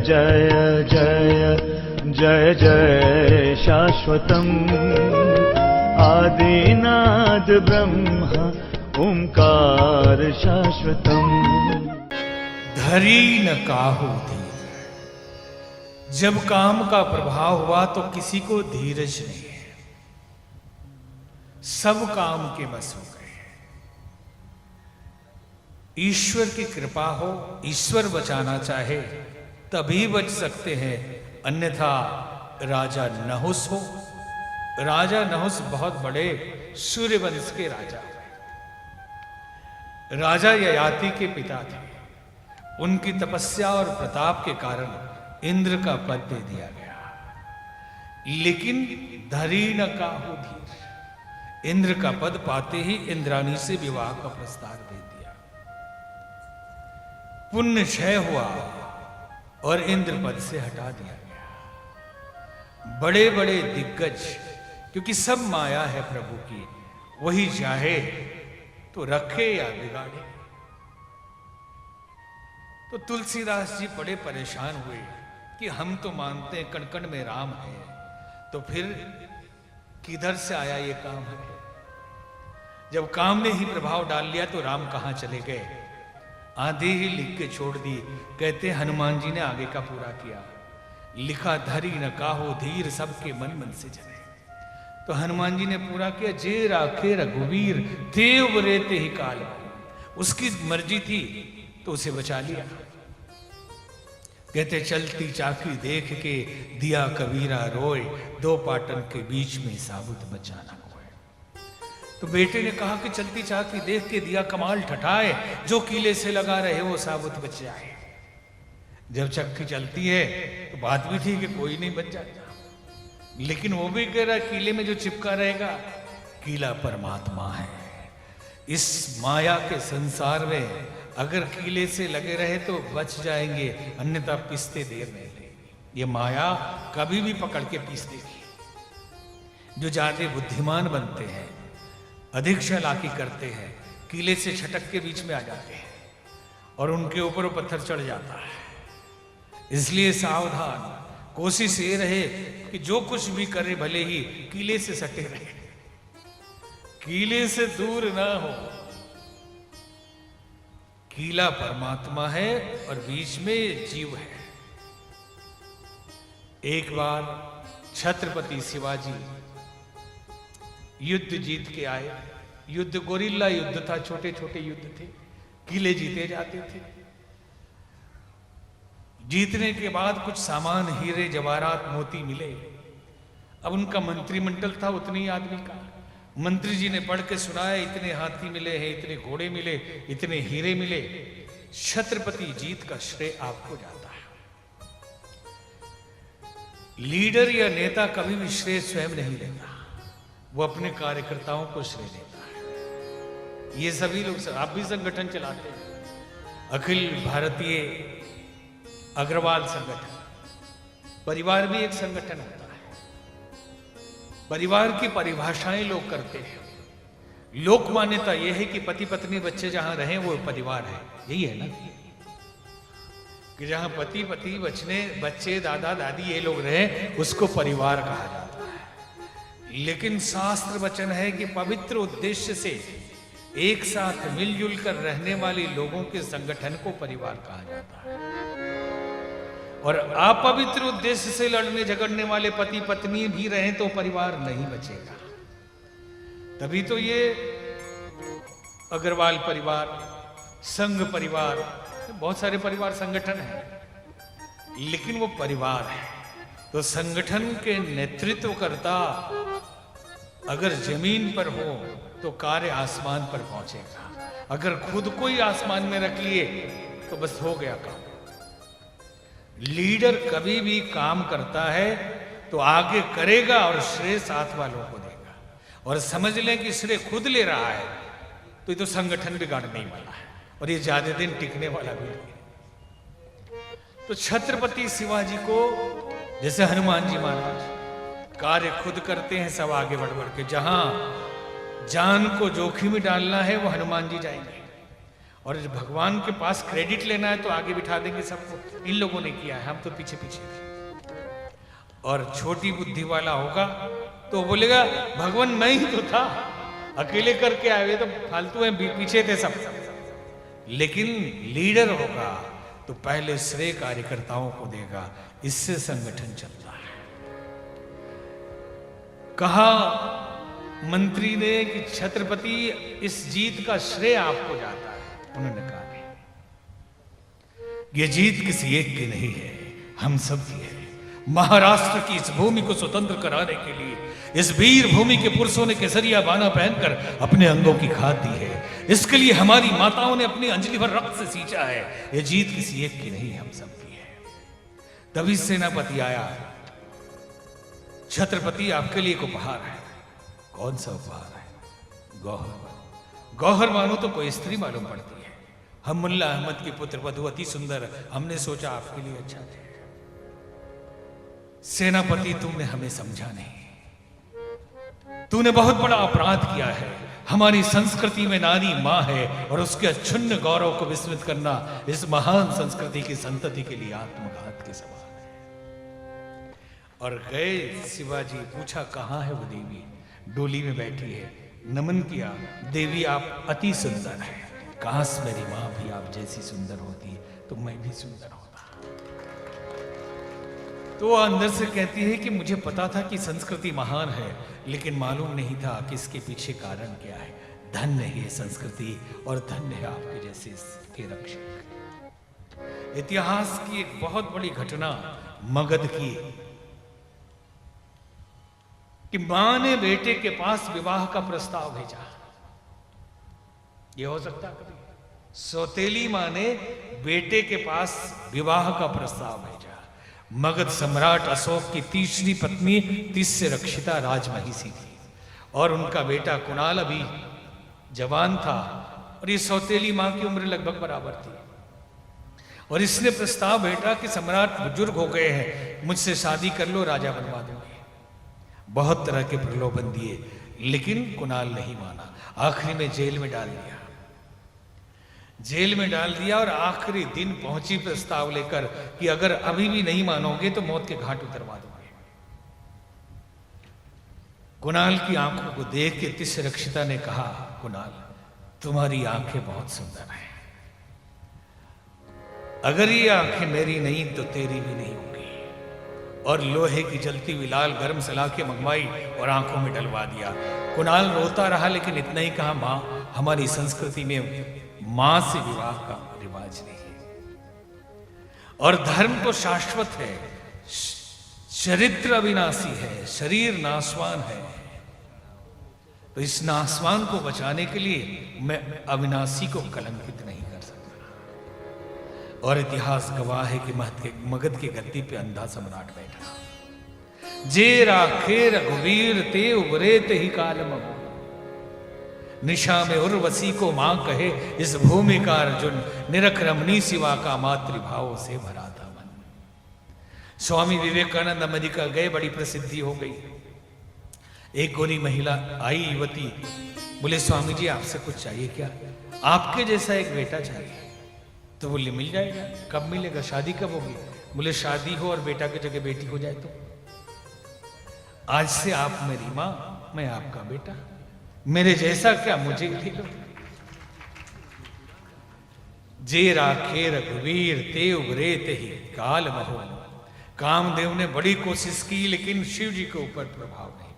जय जय जय जय शाश्वतम् आदिनाद ब्रह्म ओंकार शाश्वतम्। धरी न काहू धीर। जब काम का प्रभाव हुआ तो किसी को धीरज नहीं है, सब काम के बस हो गए। ईश्वर की कृपा हो, ईश्वर बचाना चाहे तभी बच सकते हैं, अन्यथा राजा नहुस हो। राजा नहुस बहुत बड़े सूर्यवंश के राजा हुए। राजा ययाति के पिता थे। उनकी तपस्या और प्रताप के कारण इंद्र का पद दे दिया गया, लेकिन धरी न काहू धीर। इंद्र का पद पाते ही इंद्राणी से विवाह का प्रस्ताव दे दिया। पुण्य क्षय हुआ और इंद्र पद से हटा दिया गया। बड़े बड़े दिग्गज, क्योंकि सब माया है प्रभु की, वही चाहे तो रखे या बिगाड़े। तो तुलसीदास जी बड़े परेशान हुए कि हम तो मानते हैं कण कण में राम है, तो फिर किधर से आया ये काम है? जब काम ने ही प्रभाव डाल लिया तो राम कहां चले गए? आधे ही लिख के छोड़ दी। कहते हनुमान जी ने आगे का पूरा किया, लिखा धरी न काहो धीर सबके मन मन से जले। तो हनुमान जी ने पूरा किया, जे राखे रघुवीर देव रेते ही काल। उसकी मर्जी थी तो उसे बचा लिया। कहते चलती चाकी देख के दिया कबीरा रोए, दो पाटन के बीच में साबुत बचाना कोय। तो बेटे ने कहा कि चलती चाकी देख के दिया कमाल ठठाए, जो कीले से लगा रहे वो साबुत बच जाए। जब चक्की चलती है तो बात भी ठीक है, कोई नहीं बच जाता, लेकिन वो भी कह रहा कीले में जो चिपका रहेगा, कीला परमात्मा है। इस माया के संसार में अगर कीले से लगे रहे तो बच जाएंगे, अन्यथा पिसते देर नहीं लगेगी। ये माया कभी भी पकड़ के पीस देगी। जो ज्यादा बुद्धिमान बनते हैं, अधिक चालाकी करते हैं, कीले से छटक के बीच में आ जाते हैं और उनके ऊपर वो पत्थर चढ़ जाता है। इसलिए सावधान, कोशिश ये रहे कि जो कुछ भी करे भले ही कीले से सटे रहे, कीले से दूर ना हो। कीला परमात्मा है और बीच में जीव है। एक बार छत्रपति शिवाजी युद्ध जीत के आए। युद्ध गोरिल्ला युद्ध था, छोटे छोटे युद्ध थे, किले जीते जाते थे। जीतने के बाद कुछ सामान, हीरे जवाहरात मोती मिले। अब उनका मंत्रिमंडल था उतने ही आदमी का। मंत्री जी ने पढ़ के सुनाया, इतने हाथी मिले हैं, इतने घोड़े मिले, इतने हीरे मिले। छत्रपति जीत का श्रेय आपको जाता है। लीडर या नेता कभी भी श्रेय स्वयं नहीं लेता, वो अपने कार्यकर्ताओं को श्रेय देता है। ये सभी लोग, आप भी संगठन चलाते हैं, अखिल भारतीय अग्रवाल संगठन, परिवार भी एक संगठन होता है। परिवार की परिभाषाएं लोग करते हैं। लोक मान्यता यह है कि पति पत्नी बच्चे जहां रहें वो परिवार है। यही है ना कि जहां पति पत्नी बच्चे दादा दादी ये लोग रहें, उसको परिवार कहा जाता है। लेकिन शास्त्र वचन है कि पवित्र उद्देश्य से एक साथ मिलजुल कर रहने वाले लोगों के संगठन को परिवार कहा जाता है। और अपवित्र उद्देश्य से लड़ने झगड़ने वाले पति पत्नी भी रहें तो परिवार नहीं बचेगा। तभी तो ये अग्रवाल परिवार, संघ परिवार, बहुत सारे परिवार संगठन है, लेकिन वो परिवार है। तो संगठन के नेतृत्व करता अगर जमीन पर हो तो कार्य आसमान पर पहुंचेगा। अगर खुद को ही आसमान में रख लिए तो बस हो गया काम। लीडर कभी भी काम करता है तो आगे करेगा और श्रेय साथ वालों को देगा। और समझ लें कि श्रेय खुद ले रहा है तो ये तो संगठन बिगाड़ने ही वाला है, और ये ज्यादा दिन टिकने वाला भी नहीं। तो छत्रपति शिवाजी को, जैसे हनुमान जी महाराज, कार्य खुद करते हैं, सब आगे बढ़ बढ़ के। जहां जान को जोखिम में डालना है वो हनुमान जी जाएंगे, और जब भगवान के पास क्रेडिट लेना है तो आगे बिठा देंगे सबको, इन लोगों ने किया है, हम तो पीछे पीछे थे। और छोटी बुद्धि वाला होगा तो बोलेगा भगवान मैं ही तो था, अकेले करके आए हुए तो फालतू में पीछे थे सब। लेकिन लीडर होगा तो पहले श्रेय कार्यकर्ताओं को देगा, इससे संगठन चलता है। कहा मंत्री ने कि छत्रपति इस जीत का श्रेय आपको जाता है। उन्होंने कहा यह जीत किसी एक की नहीं है, हम सब की है। महाराष्ट्र की इस भूमि को स्वतंत्र कराने के लिए इस वीर भूमि के पुरुषों ने केसरिया बाना पहनकर अपने अंगों की खाद दी है। इसके लिए हमारी माताओं ने अपनी अंजलि भर रक्त से सींचा है। यह जीत किसी एक की नहीं, हम सब की है। तभी सेनापति आया, छत्रपति आपके लिए एक उपहार है। कौन सा उपहार है? गौहर। गौहर मानो तो कोई स्त्री मालूम पड़ती है। हम मुल्ला अहमद की पुत्र वधु अति सुंदर, हमने सोचा आपके लिए अच्छा थे। सेनापति तुमने हमें समझा नहीं, तूने बहुत बड़ा अपराध किया है। हमारी संस्कृति में नारी मां है और उसके अक्षुण्ण गौरव को विस्मृत करना इस महान संस्कृति की संतति के लिए आत्मघात के समान है। और गए शिवाजी, पूछा कहां है वो देवी? डोली में बैठी है। नमन किया, देवी आप अति सुंदर है। काश मेरी मां भी आप जैसी सुंदर होती तो मैं भी सुंदर होता। तो वो अंदर से कहती है कि मुझे पता था कि संस्कृति महान है, लेकिन मालूम नहीं था कि इसके पीछे कारण क्या है। धन्य है ये संस्कृति और धन्य है आपके जैसे इसके रक्षक। इतिहास की एक बहुत बड़ी घटना मगध की, कि मां ने बेटे के पास विवाह का प्रस्ताव भेजा। यह हो सकता कभी? सौतेली मां ने बेटे के पास विवाह का प्रस्ताव भेजा। मगध सम्राट अशोक की तीसरी पत्नी तिस्य रक्षिता राजमहिषी थी और उनका बेटा कुणाल अभी जवान था और ये सौतेली मां की उम्र लगभग बराबर थी। और इसने प्रस्ताव भेजा कि सम्राट बुजुर्ग हो गए हैं, मुझसे शादी कर लो, राजा बनवा दूंगे। बहुत तरह के प्रलोभन दिए, लेकिन कुणाल नहीं माना। आखिरी में जेल में डाल दिया। जेल में डाल दिया और आखिरी दिन पहुंची प्रस्ताव लेकर कि अगर अभी भी नहीं मानोगे तो मौत के घाट उतरवा दूंगे। कुणाल की आंखों को देख के तिस्य रक्षिता ने कहा, कुणाल तुम्हारी आंखें बहुत सुंदर हैं, अगर ये आंखें मेरी नहीं तो तेरी भी नहीं होगी। और लोहे की जलती हुई लाल गर्म सलाखें मंगवाई और आंखों में डलवा दिया। कुणाल रोता रहा, लेकिन इतना ही कहा, मां हमारी संस्कृति में मां से विवाह का रिवाज नहीं है और धर्म तो शाश्वत है, चरित्र अविनाशी है, शरीर नाशवान है। तो इस नाशवान को बचाने के लिए मैं अविनाशी को कलंकित नहीं कर सकता। और इतिहास गवाह है कि मगध के गद्दी पे अंधा सम्राट बैठा। जे राखे रघुवीर ते उबरे ते ही काल मगो, निशा में उर्वशी को मां कहे, इस भूमि का अर्जुन निरख रमणी सिवा का मातृभाव से भरा था मन। स्वामी विवेकानंद अमेरिका गए, बड़ी प्रसिद्धि हो गई। एक गोरी महिला आई, युवती, बोले स्वामी जी आपसे कुछ चाहिए क्या? आपके जैसा एक बेटा चाहिए। तो बोले मिल जाएगा। कब मिलेगा? शादी कब होगी? बोले शादी हो और बेटा की जगह बेटी हो जाए तो। आज से आप मेरी मां, मैं आपका बेटा, मेरे जैसा क्या मुझे ले लो। जे राखे रघुवीर ते उबरे ते ही काल महो। कामदेव ने बड़ी कोशिश की, लेकिन शिव जी के ऊपर प्रभाव नहीं